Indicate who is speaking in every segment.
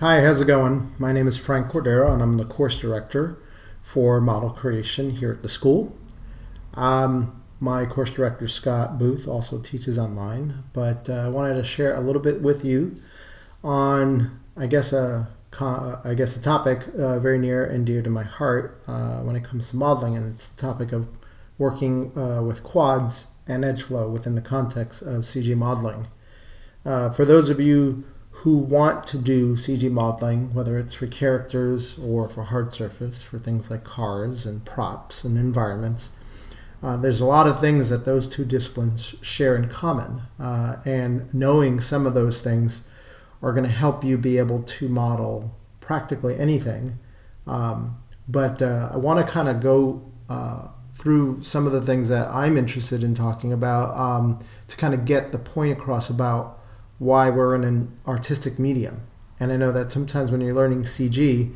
Speaker 1: Hi, how's it going? My name is Frank Cordero and I'm the course director for model creation here at the school. My course director Scott Booth also teaches online, but I wanted to share a little bit with you on, I guess a topic very near and dear to my heart when it comes to modeling, and it's the topic of working with quads and EdgeFlow within the context of CG modeling. For those of you who want to do CG modeling, whether it's for characters or for hard surface, for things like cars and props and environments, there's a lot of things that those two disciplines share in common. And knowing some of those things are going to help you be able to model practically anything. But I want to kind of go through some of the things that I'm interested in talking about to kind of get the point across about why we're in an artistic medium. And I know that sometimes when you're learning CG,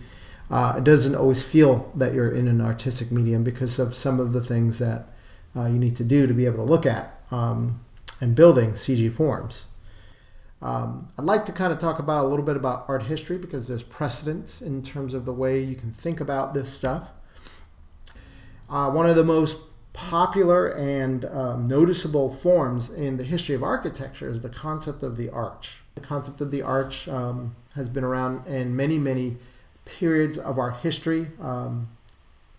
Speaker 1: it doesn't always feel that you're in an artistic medium because of some of the things that you need to do to be able to look at and building CG forms. I'd like to kind of talk about a little bit about art history because there's precedence in terms of the way you can think about this stuff. One of the most popular and noticeable forms in the history of architecture is the concept of the arch. The concept of the arch has been around in many periods of art history,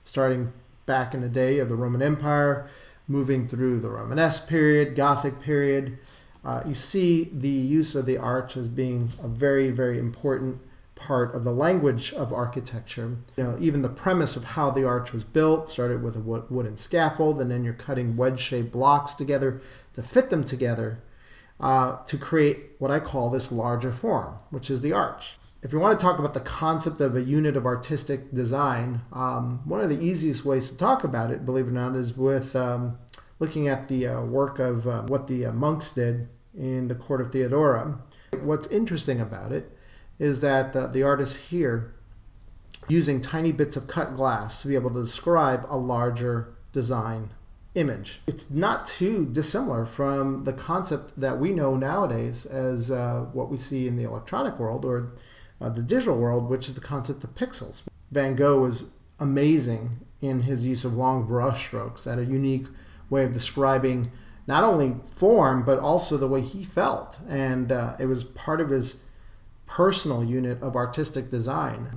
Speaker 1: starting back in the day of the Roman Empire, moving through the Romanesque period, Gothic period. You see the use of the arch as being a very important part of the language of architecture. You know, even the premise of how the arch was built started with a wooden scaffold, and then you're cutting wedge-shaped blocks together to fit them together to create what I call this larger form, which is the arch. If you want to talk about the concept of a unit of artistic design, one of the easiest ways to talk about it, believe it or not, is with looking at the work of what the monks did in the court of Theodora. What's interesting about it is that the artist here using tiny bits of cut glass to be able to describe a larger design image. It's not too dissimilar from the concept that we know nowadays as what we see in the electronic world or the digital world, which is the concept of pixels. Van Gogh was amazing in his use of long brush strokes, at a unique way of describing not only form but also the way he felt, and it was part of his personal unit of artistic design.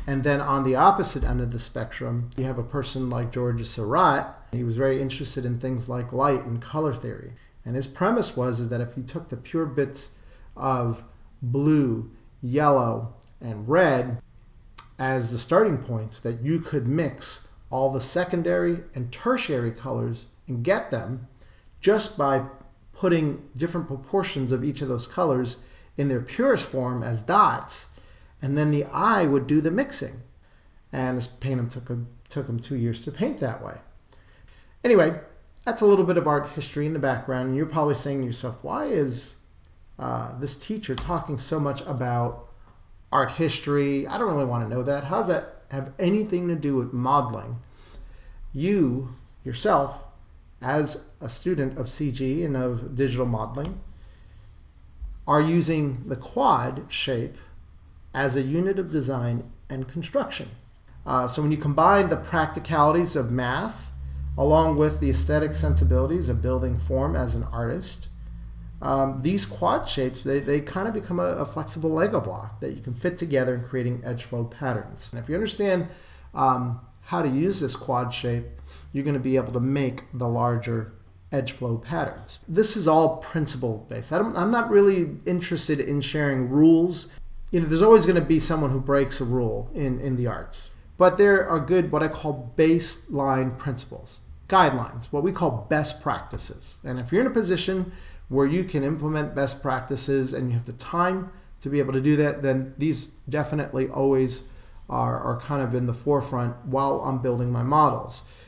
Speaker 1: And then on the opposite end of the spectrum, you have a person like Georges Seurat. He was very interested in things like light and color theory. And his premise was that if you took the pure bits of blue, yellow, and red as the starting points, that you could mix all the secondary and tertiary colors and get them just by putting different proportions of each of those colors in their purest form as dots, and then the eye would do the mixing. And this painting took him 2 years to paint that way. Anyway, that's a little bit of art history in the background, and you're probably saying to yourself, why is this teacher talking so much about art history? I don't really want to know that. How does that have anything to do with modeling? You, yourself, as a student of CG and of digital modeling, are using the quad shape as a unit of design and construction. So when you combine the practicalities of math along with the aesthetic sensibilities of building form as an artist, these quad shapes, they kind of become a flexible Lego block that you can fit together in creating EdgeFlow patterns. And if you understand how to use this quad shape, you're going to be able to make the larger EdgeFlow patterns. This is all principle based. I'm not really interested in sharing rules. You know, there's always going to be someone who breaks a rule in the arts. But there are good, what I call baseline principles, guidelines, what we call best practices. And if you're in a position where you can implement best practices and you have the time to be able to do that, then these definitely always are kind of in the forefront while I'm building my models.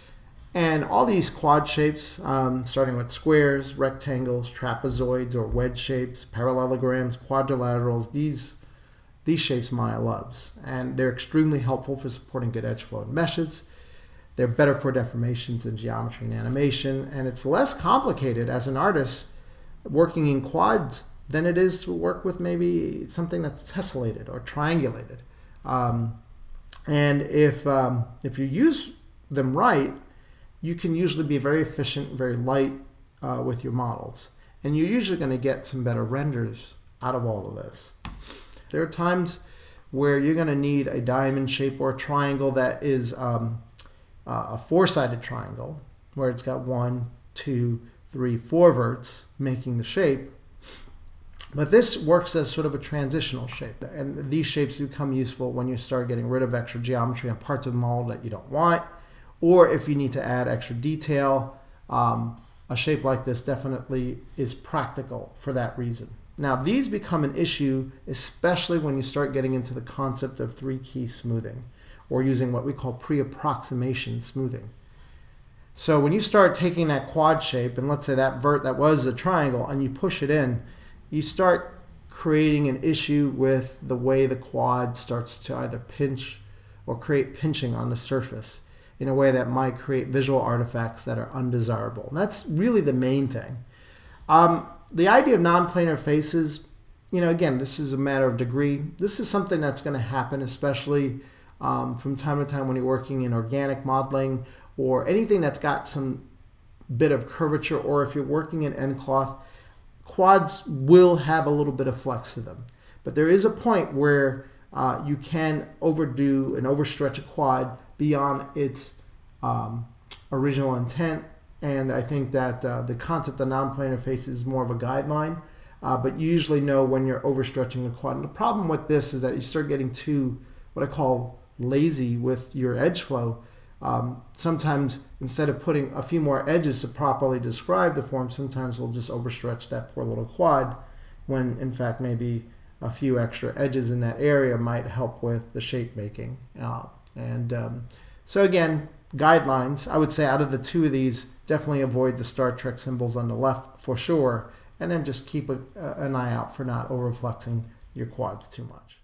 Speaker 1: And all these quad shapes, starting with squares, rectangles, trapezoids or wedge shapes, parallelograms, quadrilaterals, these shapes Maya loves. And they're extremely helpful for supporting good edge flow and meshes. They're better for deformations in geometry and animation. And it's less complicated as an artist working in quads than it is to work with maybe something that's tessellated or triangulated. And if you use them right, you can usually be very efficient, very light with your models. And you're usually going to get some better renders out of all of this. There are times where you're going to need a diamond shape or a triangle that is a four-sided triangle, where it's got 1, 2, 3, 4 verts making the shape. But this works as sort of a transitional shape. And these shapes become useful when you start getting rid of extra geometry on parts of the model that you don't want, or if you need to add extra detail. A shape like this definitely is practical for that reason. Now, these become an issue, especially when you start getting into the concept of 3-key smoothing, or using what we call pre-approximation smoothing. So when you start taking that quad shape, and let's say that vert that was a triangle, and you push it in, you start creating an issue with the way the quad starts to either pinch or create pinching on the surface in a way that might create visual artifacts that are undesirable. And that's really the main thing. The idea of non-planar faces, again, this is a matter of degree. This is something that's going to happen, especially from time to time when you're working in organic modeling or anything that's got some bit of curvature, or if you're working in end cloth, quads will have a little bit of flex to them. But there is a point where you can overdo and overstretch a quad beyond its original intent. And I think that the concept of non-planar faces is more of a guideline, but you usually know when you're overstretching a quad. And the problem with this is that you start getting too, what I call, lazy with your edge flow. Sometimes instead of putting a few more edges to properly describe the form, sometimes we'll just overstretch that poor little quad, when in fact maybe a few extra edges in that area might help with the shape making. So again, guidelines, I would say out of the two of these, definitely avoid the Star Trek symbols on the left for sure, and then just keep an eye out for not overflexing your quads too much.